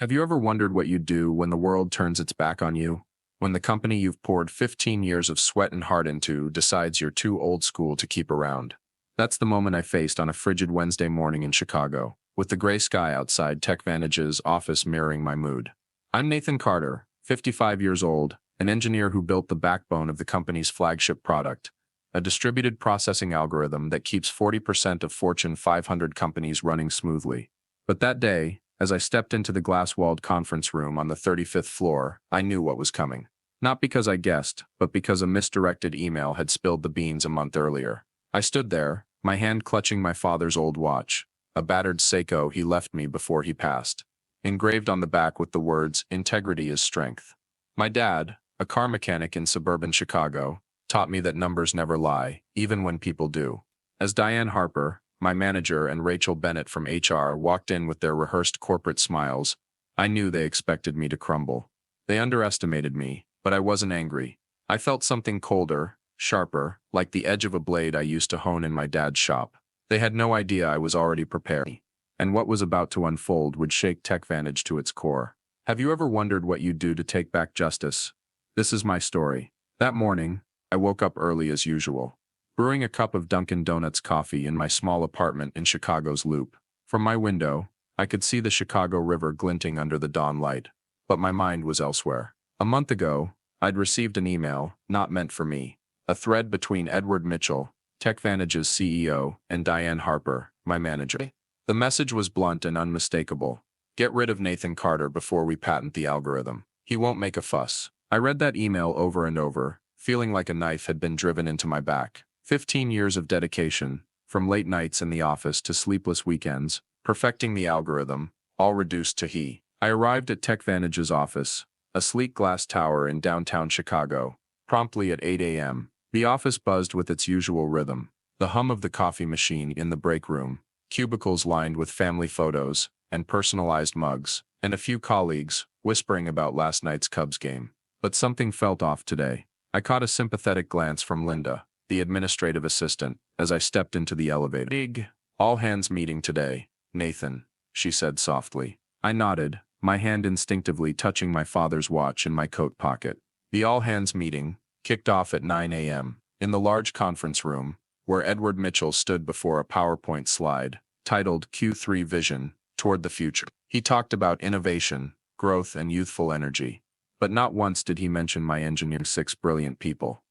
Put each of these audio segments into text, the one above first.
Have you ever wondered what you'd do when the world turns its back on you? When the company you've poured 15 years of sweat and heart into decides you're too old school to keep around? That's the moment I faced on a frigid Wednesday morning in Chicago, with the gray sky outside TechVantage's office mirroring my mood. I'm Nathan Carter, 55 years old, an engineer who built the backbone of the company's flagship product, a distributed processing algorithm that keeps 40% of Fortune 500 companies running smoothly. But that day, as I stepped into the glass-walled conference room on the 35th floor, I knew what was coming. Not because I guessed, but because a misdirected email had spilled the beans a month earlier. I stood there, my hand clutching my father's old watch, a battered Seiko he left me before he passed, engraved on the back with the words, "Integrity is strength." My dad, a car mechanic in suburban Chicago, taught me that numbers never lie, even when people do. As Diane Harper, my manager, and Rachel Bennett from HR walked in with their rehearsed corporate smiles, I knew they expected me to crumble. They underestimated me, but I wasn't angry. I felt something colder, sharper, like the edge of a blade I used to hone in my dad's shop. They had no idea I was already prepared, and what was about to unfold would shake TechVantage to its core. Have you ever wondered what you'd do to take back justice? This is my story. That morning, I woke up early as usual, brewing a cup of Dunkin' Donuts coffee in my small apartment in Chicago's Loop. From my window, I could see the Chicago River glinting under the dawn light, but my mind was elsewhere. A month ago, I'd received an email, not meant for me, a thread between Edward Mitchell, TechVantage's CEO, and Diane Harper, my manager. The message was blunt and unmistakable. Get rid of Nathan Carter before we patent the algorithm. He won't make a fuss. I read that email over and over, feeling like a knife had been driven into my back. 15 years of dedication, from late nights in the office to sleepless weekends, perfecting the algorithm, all reduced to he. I arrived at TechVantage's office, a sleek glass tower in downtown Chicago, promptly at 8 a.m. The office buzzed with its usual rhythm, the hum of the coffee machine in the break room, cubicles lined with family photos and personalized mugs, and a few colleagues whispering about last night's Cubs game. But something felt off today. I caught a sympathetic glance from Linda, the administrative assistant, as I stepped into the elevator. Big, all-hands meeting today, Nathan, she said softly. I nodded, my hand instinctively touching my father's watch in my coat pocket. The all-hands meeting kicked off at 9 a.m. in the large conference room, where Edward Mitchell stood before a PowerPoint slide, titled Q3 Vision, Toward the Future. He talked about innovation, growth, and youthful energy, but not once did he mention my engineering 6 brilliant people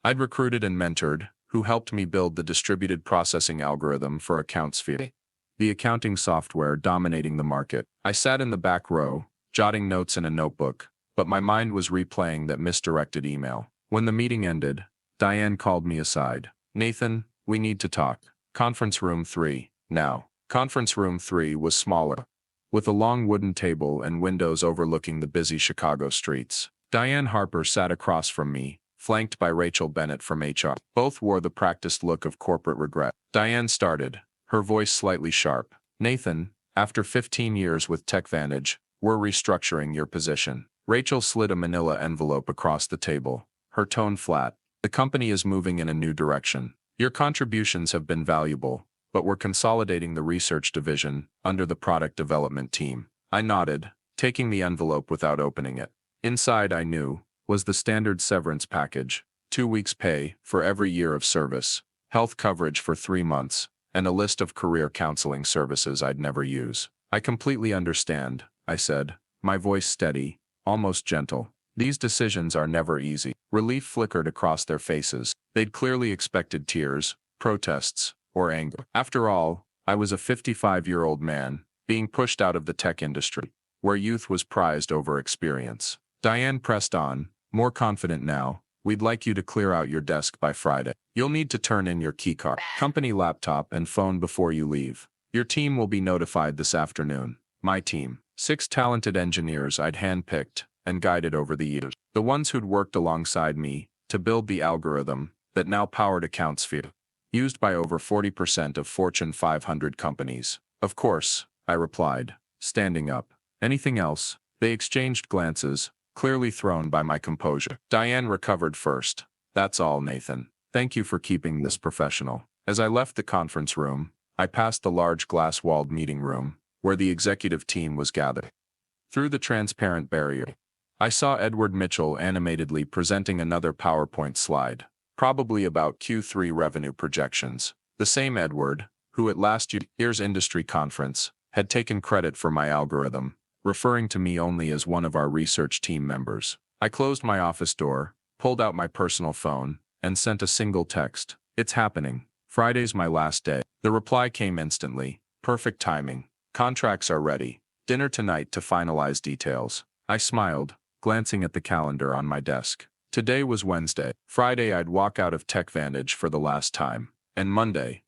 I'd recruited and mentored, who helped me build the distributed processing algorithm for AccountSphere, the accounting software dominating the market. I sat in the back row, jotting notes in a notebook, but my mind was replaying that misdirected email. When the meeting ended, Diane called me aside. Nathan, we need to talk. Conference room 3, now. Conference room 3 was smaller, with a long wooden table and windows overlooking the busy Chicago streets. Diane Harper sat across from me, flanked by Rachel Bennett from HR. Both wore the practiced look of corporate regret. Diane started, her voice slightly sharp. Nathan, after 15 years with TechVantage, we're restructuring your position. Rachel slid a manila envelope across the table, her tone flat. The company is moving in a new direction. Your contributions have been valuable, but we're consolidating the research division under the product development team. I nodded, taking the envelope without opening it. Inside, I knew, was the standard severance package, 2 weeks' pay for every year of service, health coverage for 3 months, and a list of career counseling services I'd never use. I completely understand, I said, my voice steady, almost gentle. These decisions are never easy. Relief flickered across their faces. They'd clearly expected tears, protests, or anger. After all, I was a 55-year-old man, being pushed out of the tech industry, where youth was prized over experience. Diane pressed on, more confident now. We'd like you to clear out your desk by Friday. You'll need to turn in your keycard, company laptop, and phone before you leave. Your team will be notified this afternoon. My team, 6 talented engineers I'd handpicked and guided over the years. The ones who'd worked alongside me to build the algorithm that now powered AccountSphere, used by over 40% of Fortune 500 companies. Of course, I replied, standing up. Anything else? They exchanged glances, clearly thrown by my composure. Diane recovered first. That's all, Nathan. Thank you for keeping this professional. As I left the conference room, I passed the large glass-walled meeting room, where the executive team was gathered. Through the transparent barrier, I saw Edward Mitchell animatedly presenting another PowerPoint slide, probably about Q3 revenue projections. The same Edward, who at last year's industry conference had taken credit for my algorithm, referring to me only as one of our research team members. I closed my office door, pulled out my personal phone, and sent a single text. It's happening. Friday's my last day. The reply came instantly. Perfect timing. Contracts are ready. Dinner tonight to finalize details. I smiled, glancing at the calendar on my desk. Today was Wednesday. Friday I'd walk out of TechVantage for the last time. And Monday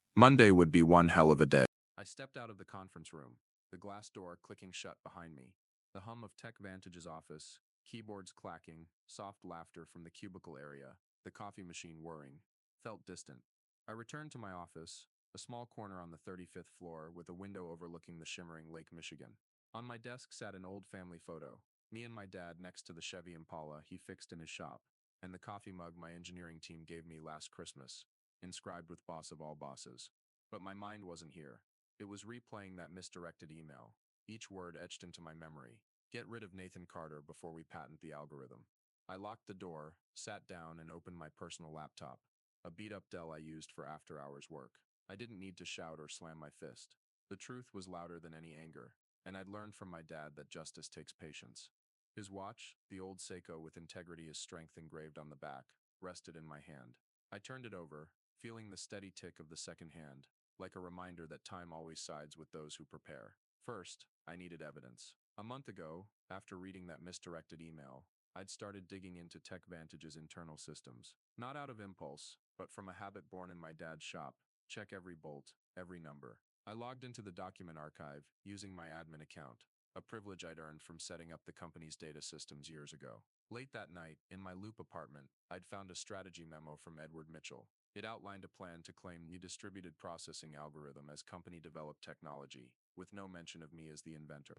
would be one hell of a day. I stepped out of the conference room, the glass door clicking shut behind me. The hum of TechVantage's office, keyboards clacking, soft laughter from the cubicle area, the coffee machine whirring, felt distant. I returned to my office, a small corner on the 35th floor with a window overlooking the shimmering Lake Michigan. On my desk sat an old family photo, me and my dad next to the Chevy Impala he fixed in his shop, and the coffee mug my engineering team gave me last Christmas, inscribed with boss of all bosses. But my mind wasn't here. It was replaying that misdirected email, each word etched into my memory. Get rid of Nathan Carter before we patent the algorithm. I locked the door, sat down, and opened my personal laptop, a beat-up Dell I used for after-hours work. I didn't need to shout or slam my fist. The truth was louder than any anger, and I'd learned from my dad that justice takes patience. His watch, the old Seiko with integrity is strength engraved on the back, rested in my hand. I turned it over, feeling the steady tick of the second hand, like a reminder that time always sides with those who prepare. First, I needed evidence. A month ago, after reading that misdirected email, I'd started digging into TechVantage's internal systems. Not out of impulse, but from a habit born in my dad's shop. Check every bolt, every number. I logged into the document archive, using my admin account, a privilege I'd earned from setting up the company's data systems years ago. Late that night, in my Loop apartment, I'd found a strategy memo from Edward Mitchell. It outlined a plan to claim the distributed processing algorithm as company-developed technology, with no mention of me as the inventor.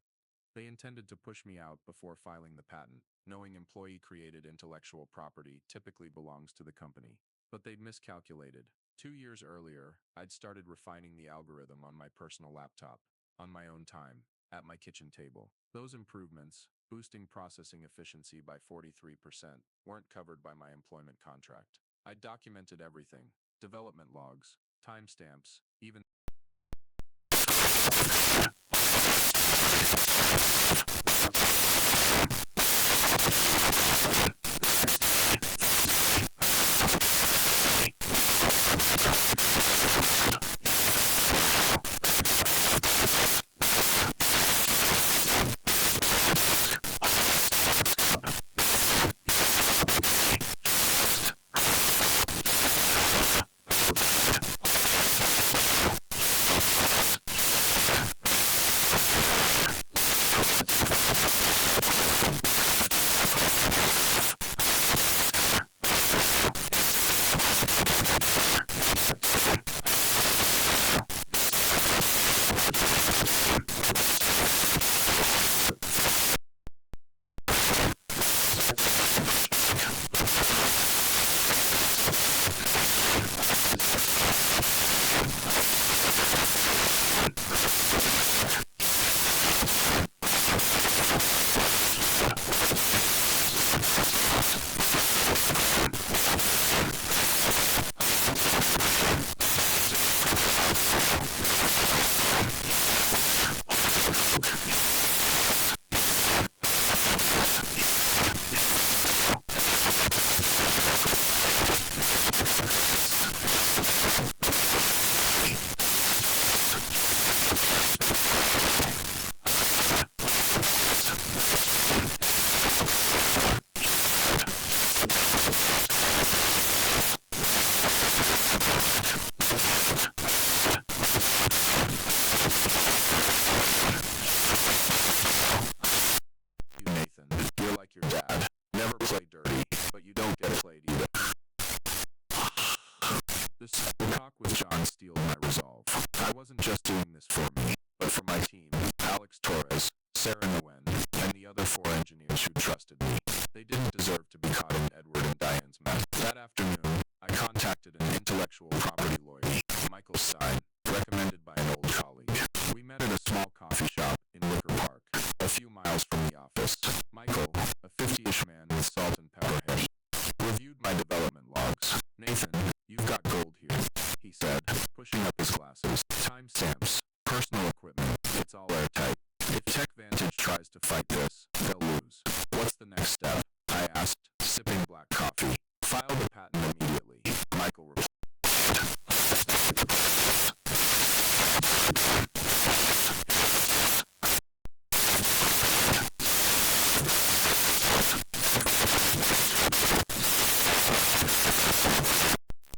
They intended to push me out before filing the patent, knowing employee-created intellectual property typically belongs to the company. But they'd miscalculated. 2 years earlier, I'd started refining the algorithm on my personal laptop, on my own time, at my kitchen table. Those improvements, boosting processing efficiency by 43%, weren't covered by my employment contract. I documented everything: development logs, timestamps, even wasn't just doing this for me, but for my team, Alex Torres, Sarah Nguyen, and the other 4 engineers who trusted me. They didn't deserve to be caught in Edward and Diane's mess. That afternoon, I contacted an intellectual property lawyer, Michael Stein, recommended by an old colleague. We met at a small coffee shop in Wicker Park, a few miles from the office. office. Michael, a 50-ish man with salt and pepper hair, reviewed my development logs. Nathan, you've got gold here, he said, pushing up his glasses. Timestamps, personal equipment, it's all airtight. If TechVantage tries to fight this, they'll lose. What's the next step? I asked, sipping black coffee. File the patent immediately, Michael replied.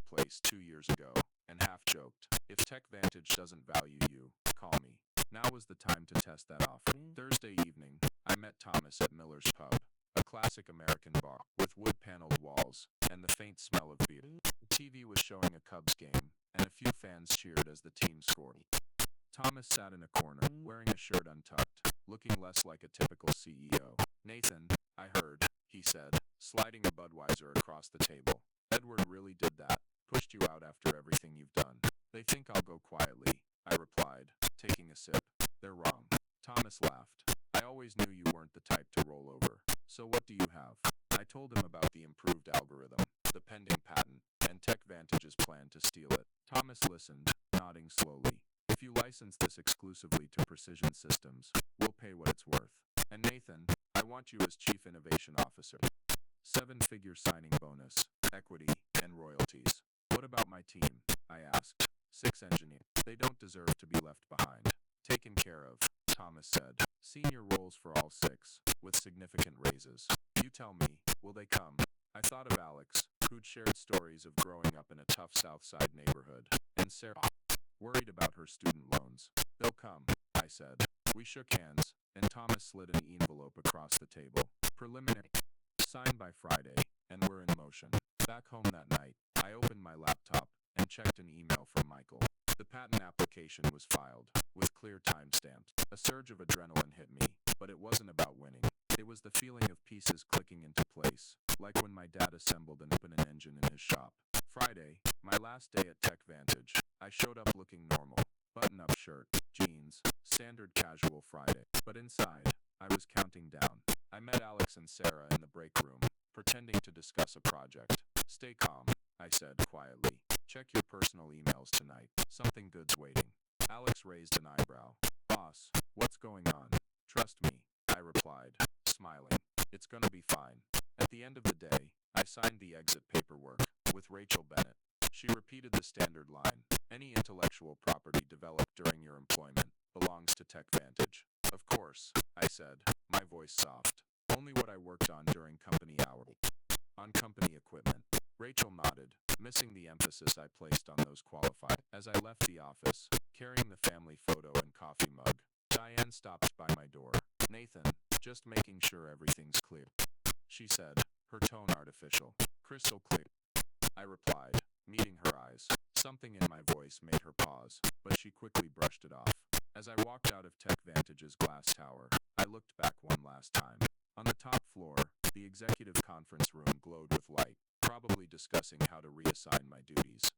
Place 2 years ago, and half joked, if TechVantage doesn't value you, call me. Now was the time to test that offer. Thursday evening, I met Thomas at Miller's Pub, a classic American bar with wood-paneled walls and the faint smell of beer. The TV was showing a Cubs game, and a few fans cheered as the team scored. Thomas sat in a corner, wearing a shirt untucked, looking less like a typical CEO. Nathan, I heard, he said, sliding a Budweiser across the table. Edward really did that, pushed you out after everything you've done. They think I'll go quietly, I replied, taking a sip. They're wrong. Thomas laughed. I always knew you weren't the type to roll over. So what do you have? I told him about the improved algorithm, the pending patent, and TechVantage's plan to steal it. Thomas listened, nodding slowly. If you license this exclusively to Precision Systems, we'll pay what it's worth. And Nathan, I want you as Chief Innovation Officer. 7-figure signing bonus, equity, and royalties. What about my team? I asked. 6 engineers. They don't deserve to be left behind. Taken care of, Thomas said. Senior roles for all 6, with significant raises. You tell me, will they come? I thought of Alex, who'd shared stories of growing up in a tough Southside neighborhood, and Sarah, worried about her student loans. They'll come, I said. We shook hands, and Thomas slid an envelope across the table. Preliminary. Signed by Friday, and we're in motion. Back home that night, I opened my laptop and checked an email from Michael. The patent application was filed, with clear timestamps. A surge of adrenaline hit me, but it wasn't about winning. It was the feeling of pieces clicking into place, like when my dad assembled and opened an engine in his shop. Friday, my last day at TechVantage, I showed up looking normal. Button-up shirt, jeans, standard casual Friday. But inside, I was counting down. I met Alex and Sarah in the break room, pretending to discuss a project. Stay calm, I said quietly. Check your personal emails tonight. Something good's waiting. Alex raised an eyebrow. Boss, what's going on? Trust me, I replied, smiling. It's gonna be fine. At the end of the day, I signed the exit paperwork with Rachel Bennett. She repeated the standard line. Any intellectual property developed during your employment belongs to TechVantage. Of course, I said, my voice soft. Only what I worked on during company hours. On company equipment. Rachel nodded, missing the emphasis I placed on those qualified. As I left the office, carrying the family photo and coffee mug, Diane stopped by my door. Nathan, just making sure everything's clear, she said, her tone artificial. Crystal clear, I replied, meeting her eyes. Something in my voice made her pause, but she quickly brushed it off. As I walked out of TechVantage's glass tower, I looked back one last time. On the top floor, the executive conference room glowed with light, probably discussing how to reassign my duties.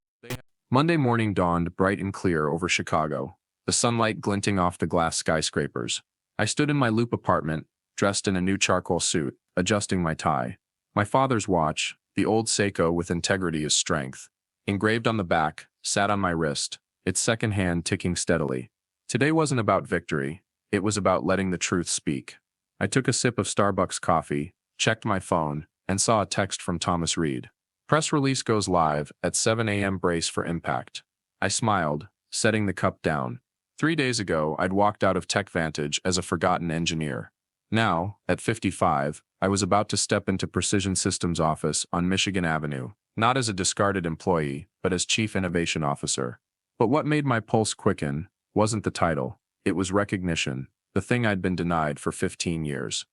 Monday morning dawned bright and clear over Chicago, the sunlight glinting off the glass skyscrapers. I stood in my Loop apartment, dressed in a new charcoal suit, adjusting my tie. My father's watch, the old Seiko with integrity is strength, engraved on the back, sat on my wrist, its second hand ticking steadily. Today wasn't about victory, it was about letting the truth speak. I took a sip of Starbucks coffee, checked my phone, and saw a text from Thomas Reed. Press release goes live at 7 a.m. Brace for impact. I smiled, setting the cup down. 3 days ago, I'd walked out of TechVantage as a forgotten engineer. Now, at 55, I was about to step into Precision Systems' office on Michigan Avenue, not as a discarded employee, but as Chief Innovation Officer. But what made my pulse quicken wasn't the title. It was recognition, the thing I'd been denied for 15 years.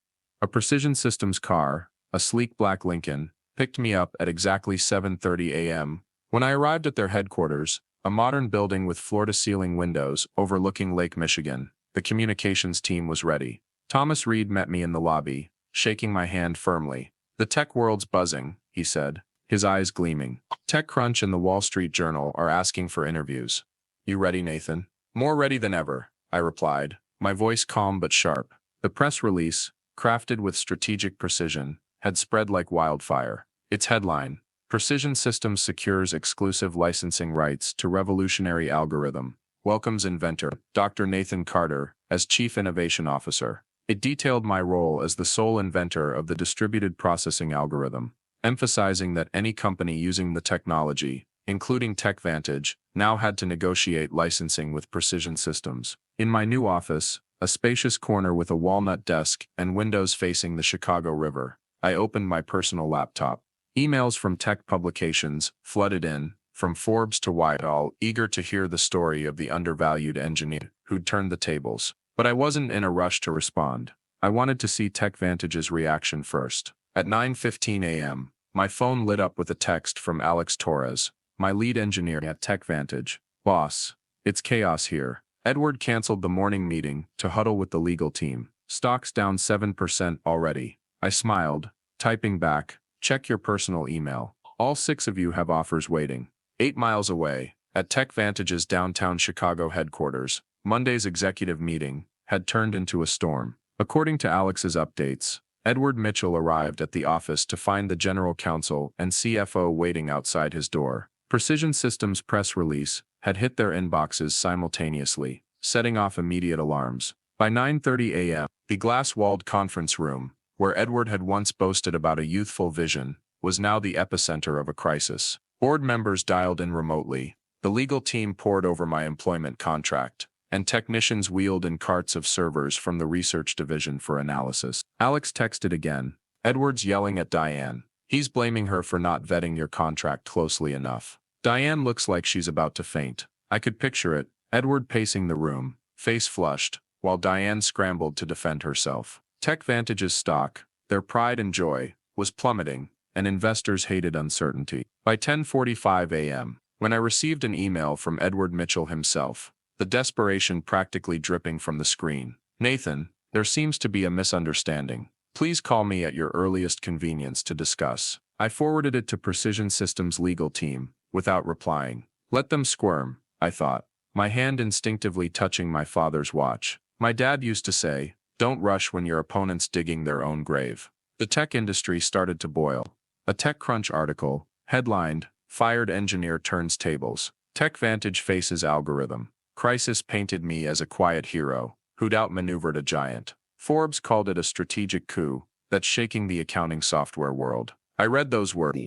A Precision Systems car, a sleek black Lincoln, picked me up at exactly 7:30 a.m. When I arrived at their headquarters, a modern building with floor-to-ceiling windows overlooking Lake Michigan, the communications team was ready. Thomas Reed met me in the lobby, shaking my hand firmly. The tech world's buzzing, he said, his eyes gleaming. TechCrunch and the Wall Street Journal are asking for interviews. You ready, Nathan? More ready than ever, I replied, my voice calm but sharp. The press release, crafted with strategic precision, had spread like wildfire. Its headline: Precision Systems secures exclusive licensing rights to revolutionary algorithm. Welcomes inventor, Dr. Nathan Carter, as Chief Innovation Officer. It detailed my role as the sole inventor of the distributed processing algorithm, emphasizing that any company using the technology, including TechVantage, now had to negotiate licensing with Precision Systems. In my new office, a spacious corner with a walnut desk and windows facing the Chicago River, I opened my personal laptop. Emails from tech publications flooded in, from Forbes to Wired, all eager to hear the story of the undervalued engineer who'd turned the tables. But I wasn't in a rush to respond. I wanted to see TechVantage's reaction first. At 9:15 a.m., my phone lit up with a text from Alex Torres, my lead engineer at TechVantage. Boss, it's chaos here. Edward canceled the morning meeting to huddle with the legal team. Stocks down 7% already. I smiled, typing back, check your personal email. All 6 of you have offers waiting. 8 miles away, at TechVantage's downtown Chicago headquarters, Monday's executive meeting had turned into a storm. According to Alex's updates, Edward Mitchell arrived at the office to find the general counsel and CFO waiting outside his door. Precision Systems' press release had hit their inboxes simultaneously, setting off immediate alarms. By 9:30 a.m., the glass-walled conference room, where Edward had once boasted about a youthful vision, was now the epicenter of a crisis. Board members dialed in remotely, the legal team pored over my employment contract, and technicians wheeled in carts of servers from the research division for analysis. Alex texted again, Edward's yelling at Diane. He's blaming her for not vetting your contract closely enough. Diane looks like she's about to faint. I could picture it, Edward pacing the room, face flushed, while Diane scrambled to defend herself. TechVantage's stock, their pride and joy, was plummeting, and investors hated uncertainty. By 10:45 a.m., when I received an email from Edward Mitchell himself, the desperation practically dripping from the screen. Nathan, there seems to be a misunderstanding. Please call me at your earliest convenience to discuss. I forwarded it to Precision Systems' legal team, without replying. Let them squirm, I thought, my hand instinctively touching my father's watch. My dad used to say, don't rush when your opponent's digging their own grave. The tech industry started to boil. A TechCrunch article, headlined, Fired Engineer Turns Tables. TechVantage Faces Algorithm. Crisis painted me as a quiet hero, who'd outmaneuvered a giant. Forbes called it a strategic coup that's shaking the accounting software world. I read those words,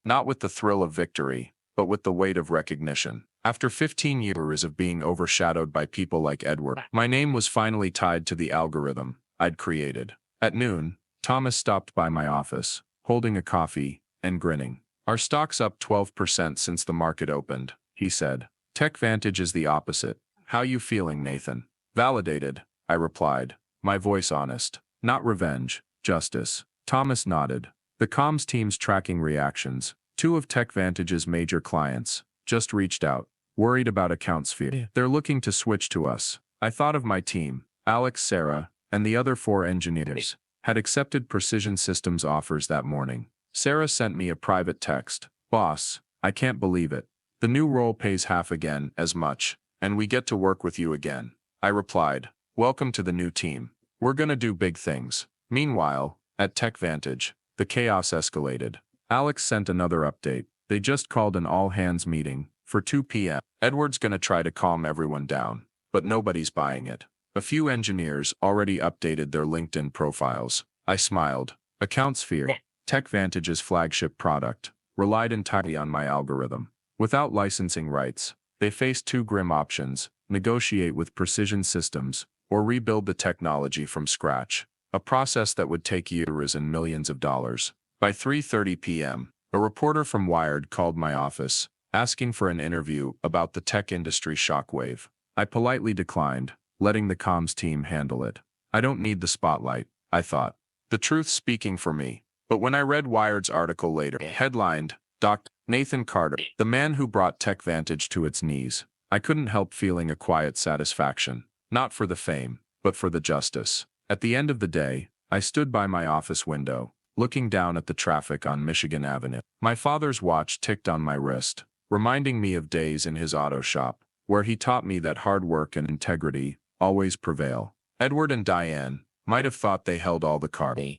not with the thrill of victory, but with the weight of recognition. After 15 years of being overshadowed by people like Edward, my name was finally tied to the algorithm I'd created. At noon, Thomas stopped by my office, holding a coffee and grinning. Our stock's up 12% since the market opened, he said. TechVantage is the opposite. How you feeling, Nathan? Validated, I replied, my voice honest. Not revenge, justice. Thomas nodded. The comms team's tracking reactions. 2 of TechVantage's major clients just reached out, worried about account sphere. They're looking to switch to us. I thought of my team. Alex, Sarah, and the other 4 engineers had accepted Precision Systems offers that morning. Sarah sent me a private text. Boss, I can't believe it. The new role pays half again as much, and we get to work with you again. I replied, welcome to the new team. We're gonna do big things. Meanwhile, at TechVantage, the chaos escalated. Alex sent another update. They just called an all-hands meeting for 2 p.m. Edward's gonna try to calm everyone down, but nobody's buying it. A few engineers already updated their LinkedIn profiles. I smiled. AccountSphere, TechVantage's flagship product, relied entirely on my algorithm. Without licensing rights, they faced 2 grim options: negotiate with Precision Systems, or rebuild the technology from scratch, a process that would take years and millions of dollars. By 3:30 p.m., a reporter from Wired called my office, asking for an interview about the tech industry shockwave. I politely declined, letting the comms team handle it. I don't need the spotlight, I thought. The truth speaking for me. But when I read Wired's article later, headlined, Dr. Nathan Carter, the man who brought TechVantage to its knees, I couldn't help feeling a quiet satisfaction, not for the fame, but for the justice. At the end of the day, I stood by my office window, looking down at the traffic on Michigan Avenue. My father's watch ticked on my wrist, reminding me of days in his auto shop, where he taught me that hard work and integrity always prevail. Edward and Diane, might have thought they held all the cards.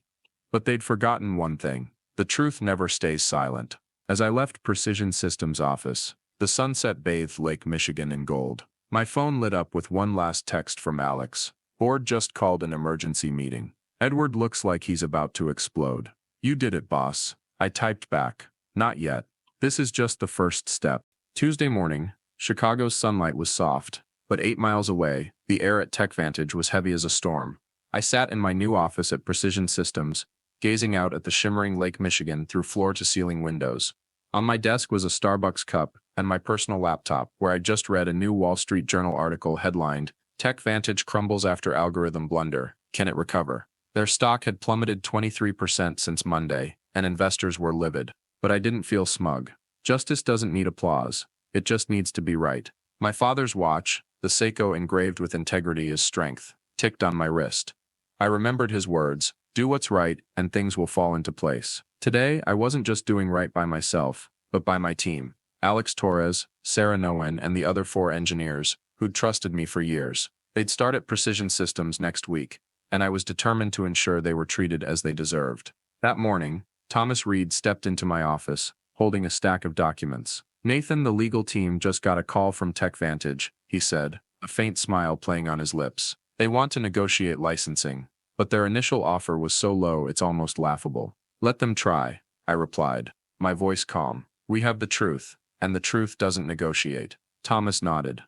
But they'd forgotten one thing. The truth never stays silent. As I left Precision Systems' office, the sunset bathed Lake Michigan in gold. My phone lit up with one last text from Alex. Board just called an emergency meeting. Edward looks like he's about to explode. You did it, boss. I typed back. Not yet. This is just the first step. Tuesday morning, Chicago's sunlight was soft, but 8 miles away, the air at TechVantage was heavy as a storm. I sat in my new office at Precision Systems, gazing out at the shimmering Lake Michigan through floor-to-ceiling windows. On my desk was a Starbucks cup and my personal laptop, where I just read a new Wall Street Journal article headlined, "TechVantage crumbles after algorithm blunder. Can it recover?" Their stock had plummeted 23% since Monday, and investors were livid. But I didn't feel smug. Justice doesn't need applause. It just needs to be right. My father's watch, the Seiko engraved with integrity is strength, ticked on my wrist. I remembered his words, do what's right and things will fall into place. Today, I wasn't just doing right by myself, but by my team. Alex Torres, Sarah Noen, and the other 4 engineers, who'd trusted me for years. They'd start at Precision Systems next week, and I was determined to ensure they were treated as they deserved. That morning, Thomas Reed stepped into my office, holding a stack of documents. Nathan, the legal team just got a call from TechVantage, he said, a faint smile playing on his lips. They want to negotiate licensing, but their initial offer was so low it's almost laughable. Let them try, I replied, my voice calm. We have the truth, and the truth doesn't negotiate. Thomas nodded.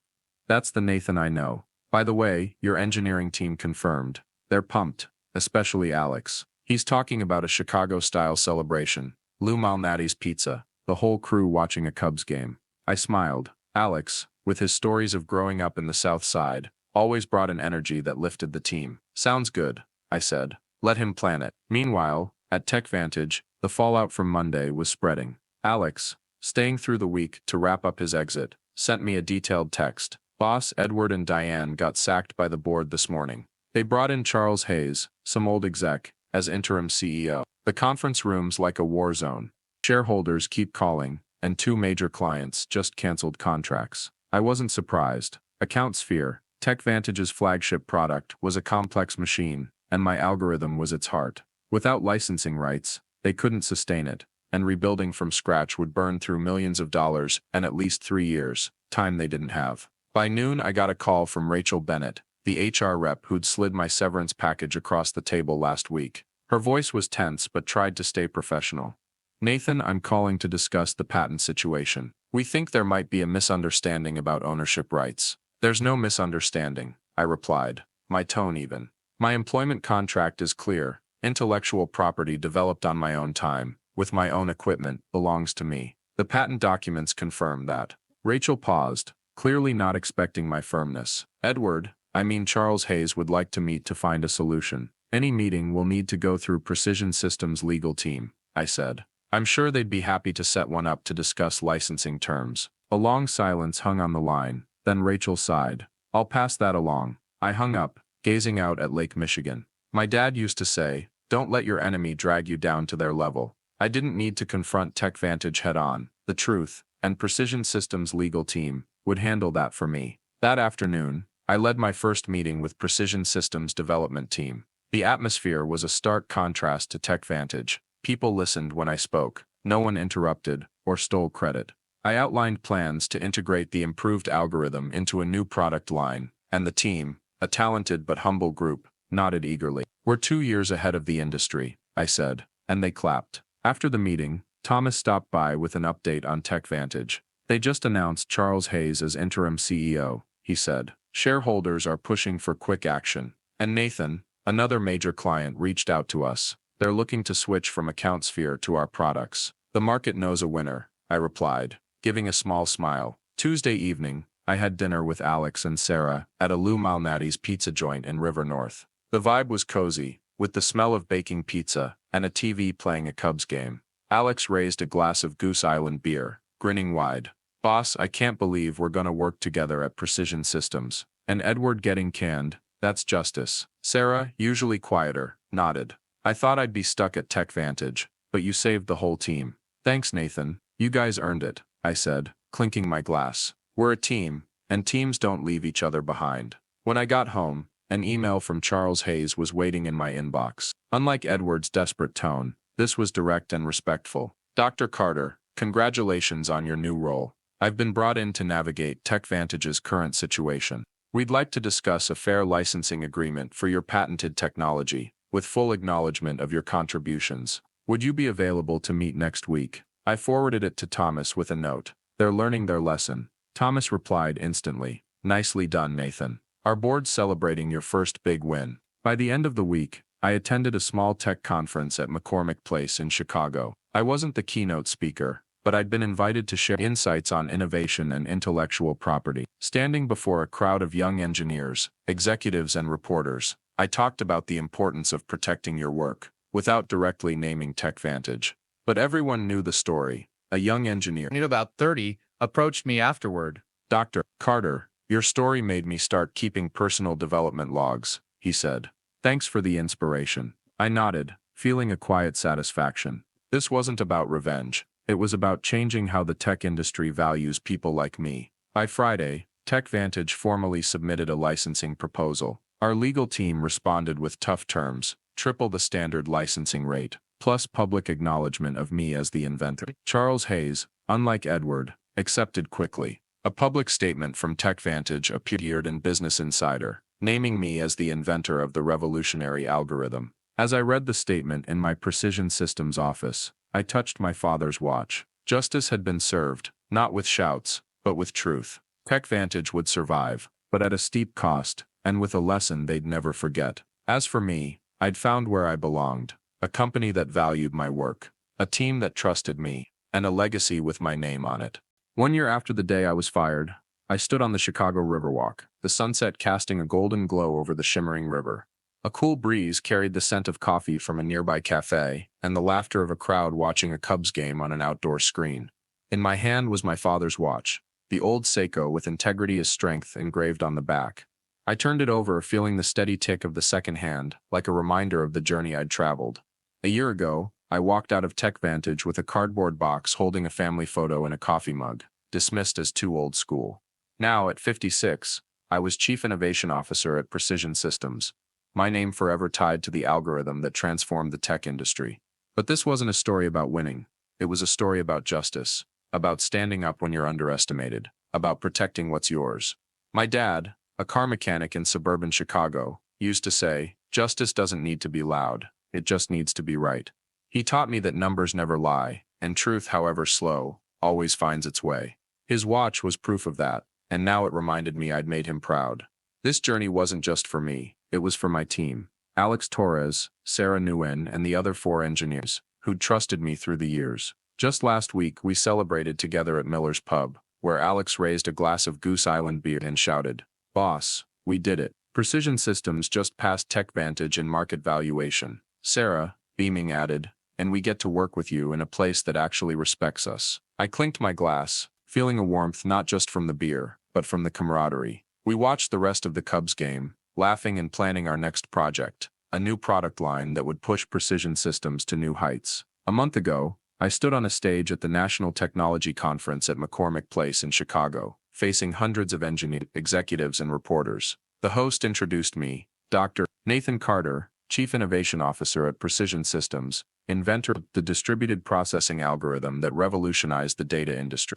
That's the Nathan I know. By the way, your engineering team confirmed. They're pumped, especially Alex. He's talking about a Chicago-style celebration. Lou Malnati's pizza, the whole crew watching a Cubs game. I smiled. Alex, with his stories of growing up in the South Side, always brought an energy that lifted the team. Sounds good, I said. Let him plan it. Meanwhile, at TechVantage, the fallout from Monday was spreading. Alex, staying through the week to wrap up his exit, sent me a detailed text. Boss Edward and Diane got sacked by the board this morning. They brought in Charles Hayes, some old exec, as interim CEO. The conference room's like a war zone. Shareholders keep calling, and 2 major clients just canceled contracts. I wasn't surprised. AccountSphere, TechVantage's flagship product, was a complex machine, and my algorithm was its heart. Without licensing rights, they couldn't sustain it, and rebuilding from scratch would burn through millions of dollars and at least 3 years, time they didn't have. By noon, I got a call from Rachel Bennett, the HR rep who'd slid my severance package across the table last week. Her voice was tense but tried to stay professional. Nathan, I'm calling to discuss the patent situation. We think there might be a misunderstanding about ownership rights. There's no misunderstanding, I replied, my tone even. My employment contract is clear. Intellectual property developed on my own time, with my own equipment, belongs to me. The patent documents confirm that. Rachel paused, clearly not expecting my firmness. Edward, I mean Charles Hayes would like to meet to find a solution. Any meeting will need to go through Precision Systems' legal team, I said. I'm sure they'd be happy to set one up to discuss licensing terms. A long silence hung on the line, then Rachel sighed. I'll pass that along. I hung up, gazing out at Lake Michigan. My dad used to say, don't let your enemy drag you down to their level. I didn't need to confront TechVantage head-on. The truth, and Precision Systems' legal team, would handle that for me. That afternoon, I led my first meeting with Precision Systems' development team. The atmosphere was a stark contrast to TechVantage. People listened when I spoke. No one interrupted or stole credit. I outlined plans to integrate the improved algorithm into a new product line, and the team, a talented but humble group, nodded eagerly. We're 2 years ahead of the industry, I said, and they clapped. After the meeting, Thomas stopped by with an update on TechVantage. They just announced Charles Hayes as interim CEO, he said. Shareholders are pushing for quick action. And Nathan, another major client, reached out to us. They're looking to switch from AccountSphere to our products. The market knows a winner, I replied, giving a small smile. Tuesday evening, I had dinner with Alex and Sarah at a Lou Malnati's pizza joint in River North. The vibe was cozy, with the smell of baking pizza and a TV playing a Cubs game. Alex raised a glass of Goose Island beer, grinning wide. Boss, I can't believe we're gonna work together at Precision Systems. And Edward getting canned, that's justice. Sarah, usually quieter, nodded. I thought I'd be stuck at TechVantage, but you saved the whole team. Thanks, Nathan. You guys earned it, I said, clinking my glass. We're a team, and teams don't leave each other behind. When I got home, An email from Charles Hayes was waiting in my inbox. Unlike Edward's desperate tone, this was direct and respectful. Dr. Carter, congratulations on your new role. I've been brought in to navigate TechVantage's current situation. We'd like to discuss a fair licensing agreement for your patented technology, with full acknowledgement of your contributions. Would you be available to meet next week? I forwarded it to Thomas with a note. They're learning their lesson. Thomas replied instantly. Nicely done, Nathan. Our board's celebrating your first big win. By the end of the week, I attended a small tech conference at McCormick Place in Chicago. I wasn't the keynote speaker, but I'd been invited to share insights on innovation and intellectual property. Standing before a crowd of young engineers, executives, and reporters, I talked about the importance of protecting your work, without directly naming TechVantage. But everyone knew the story. A young engineer, about 30, approached me afterward. Dr. Carter, your story made me start keeping personal development logs, he said. Thanks for the inspiration. I nodded, feeling a quiet satisfaction. This wasn't about revenge. It was about changing how the tech industry values people like me. By Friday, TechVantage formally submitted a licensing proposal. Our legal team responded with tough terms, triple the standard licensing rate, plus public acknowledgement of me as the inventor. Charles Hayes, unlike Edward, accepted quickly. A public statement from TechVantage appeared in Business Insider, naming me as the inventor of the revolutionary algorithm. As I read the statement in my Precision Systems office, I touched my father's watch. Justice had been served, not with shouts, but with truth. TechVantage would survive, but at a steep cost, and with a lesson they'd never forget. As for me, I'd found where I belonged, a company that valued my work, a team that trusted me, and a legacy with my name on it. 1 year after the day I was fired, I stood on the Chicago Riverwalk, the sunset casting a golden glow over the shimmering river. A cool breeze carried the scent of coffee from a nearby cafe, and the laughter of a crowd watching a Cubs game on an outdoor screen. In my hand was my father's watch, the old Seiko with integrity as strength engraved on the back. I turned it over, feeling the steady tick of the second hand, like a reminder of the journey I'd traveled. A year ago, I walked out of TechVantage with a cardboard box holding a family photo and a coffee mug, dismissed as too old school. Now, at 56, I was Chief Innovation Officer at Precision Systems, my name forever tied to the algorithm that transformed the tech industry. But this wasn't a story about winning. It was a story about justice, about standing up when you're underestimated, about protecting what's yours. My dad, a car mechanic in suburban Chicago, used to say, "Justice doesn't need to be loud, it just needs to be right." He taught me that numbers never lie, and truth, however slow, always finds its way. His watch was proof of that, and now it reminded me I'd made him proud. This journey wasn't just for me, it was for my team. Alex Torres, Sarah Nguyen, and the other 4 engineers, who'd trusted me through the years. Just last week, we celebrated together at Miller's Pub, where Alex raised a glass of Goose Island beer and shouted, "Boss, we did it." Precision Systems just passed TechVantage in market valuation. Sarah, beaming, added, "And we get to work with you in a place that actually respects us." I clinked my glass, feeling a warmth not just from the beer, but from the camaraderie. We watched the rest of the Cubs game, laughing and planning our next project, a new product line that would push Precision Systems to new heights. A month ago, I stood on a stage at the National Technology Conference at McCormick Place in Chicago, facing hundreds of engineers, executives, and reporters. The host introduced me, Dr. Nathan Carter, Chief Innovation Officer at Precision Systems, inventor of the distributed processing algorithm that revolutionized the data industry.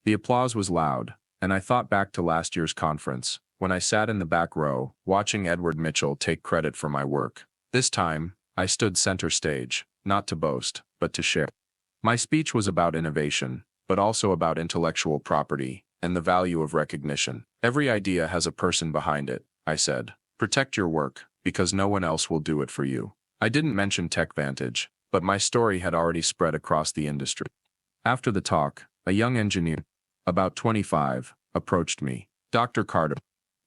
The applause was loud, and I thought back to last year's conference, when I sat in the back row, watching Edward Mitchell take credit for my work. This time, I stood center stage, not to boast, but to share. My speech was about innovation, but also about intellectual property and the value of recognition. Every idea has a person behind it, I said. Protect your work, because no one else will do it for you. I didn't mention TechVantage, but my story had already spread across the industry. After the talk, a young engineer, about 25, approached me. "Dr. Carter,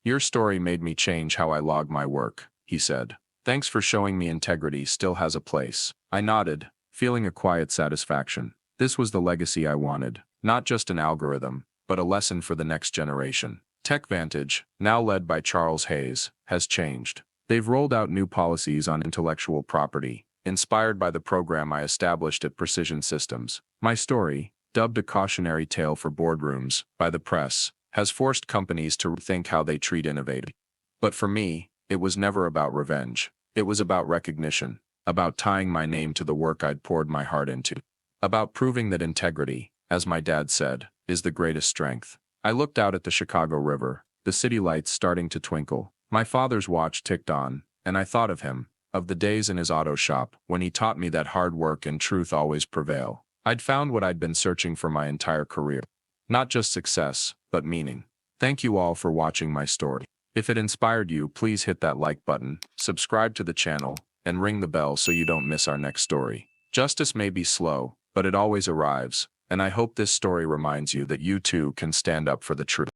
your story made me change how I log my work," he said. "Thanks for showing me integrity still has a place." I nodded, feeling a quiet satisfaction. This was the legacy I wanted, not just an algorithm, but a lesson for the next generation. TechVantage, now led by Charles Hayes, has changed. They've rolled out new policies on intellectual property, inspired by the program I established at Precision Systems. My story, dubbed a cautionary tale for boardrooms by the press, has forced companies to rethink how they treat innovators. But for me, it was never about revenge. It was about recognition, about tying my name to the work I'd poured my heart into, about proving that integrity, as my dad said, is the greatest strength. I looked out at the Chicago River, the city lights starting to twinkle. My father's watch ticked on, and I thought of him, of the days in his auto shop when he taught me that hard work and truth always prevail. I'd found what I'd been searching for my entire career. Not just success, but meaning. Thank you all for watching my story. If it inspired you, please hit that like button, subscribe to the channel, and ring the bell so you don't miss our next story. Justice may be slow, but it always arrives, and I hope this story reminds you that you too can stand up for the truth.